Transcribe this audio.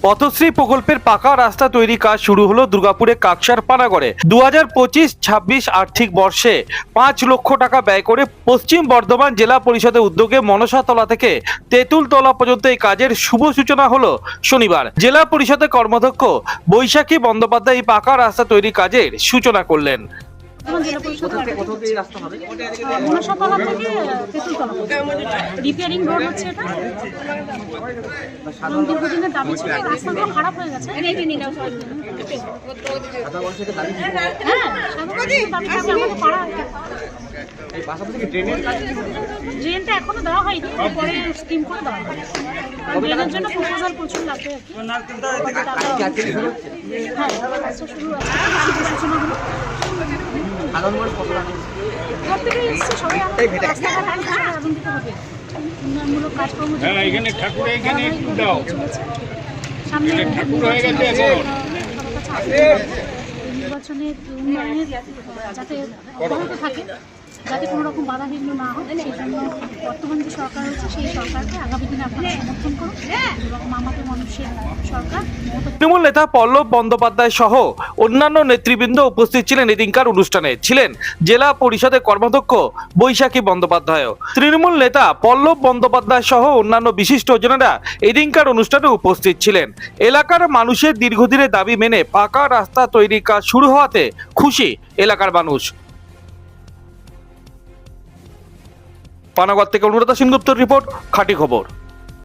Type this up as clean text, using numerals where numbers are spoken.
পথশ্রী প্রকল্পের পাকা রাস্তা তৈরি কাজ শুরু হলো দুর্গাপুরে কাকসার পানাগড়ে। 2025-26 আর্থিক বর্ষে 5 লক্ষ টাকা ব্যয় করে পশ্চিম বর্ধমান জেলা পরিষদের উদ্যোগে মনসাতলা থেকে তেঁতুলতলা পর্যন্ত এই কাজের শুভ সূচনা হলো শনিবার। জেলা পরিষদের কর্মাধ্যক্ষ বৈশাখী বন্দ্যোপাধ্যায় এই পাকা রাস্তা তৈরি কাজের সূচনা করলেন। মনসাতলা থেকে তেঁতুলতলা রিপেয়ারিং রোড হচ্ছে এটা। দীর্ঘদিনের দাবি ছিল, রাস্তাগুলো খারাপ হয়ে গেছে। ড্রেনটা এখনো দেওয়া হয়নি, পরে স্কিম করে দেওয়া হবে। ড্রেনের জন্য প্রপোজাল প্রচুর লাগবে আর কি। হ্যাঁ, কাজটা শুরু আছে, সূচনা হলো। প্রত্যেকে এসছে, সবাই রাস্তাঘাট আনন্দিত হবে। উন্নয়নমূলক কাজকর্ম সামনে নির্বাচনের উন্নয়নের যাতে অব্যাহত থাকে, যাতে কোনো রকম বাধাবিঘ্ন না হয়, সেই জন্য বর্তমান যে সরকার হচ্ছে সেই সরকারকে আগামী দিনে আপনারা সমর্থন করুন এবং মামাকে মানুষের সরকার। তৃণমূল নেতা পল্লব বন্দ্যোপাধ্যায় সহ অন্যান্য নেতৃবৃন্দ উপস্থিত ছিলেন এদিনকার অনুষ্ঠানে। ছিলেন জেলা পরিষদের কর্মাধ্যক্ষ বৈশাখী বন্দ্যোপাধ্যায়। তৃণমূল নেতা পল্লব বন্দ্যোপাধ্যায় সহ অন্যান্য বিশিষ্টজনেরা এদিনকার অনুষ্ঠানে উপস্থিত ছিলেন। এলাকার মানুষের দীর্ঘদিনের দাবি মেনে পাকা রাস্তা তৈরির কাজ শুরু হওয়াতে খুশি এলাকার মানুষ। পানাগড় থেকে অনুরাধা সেনগুপ্তর রিপোর্ট, খাঁটি খবর।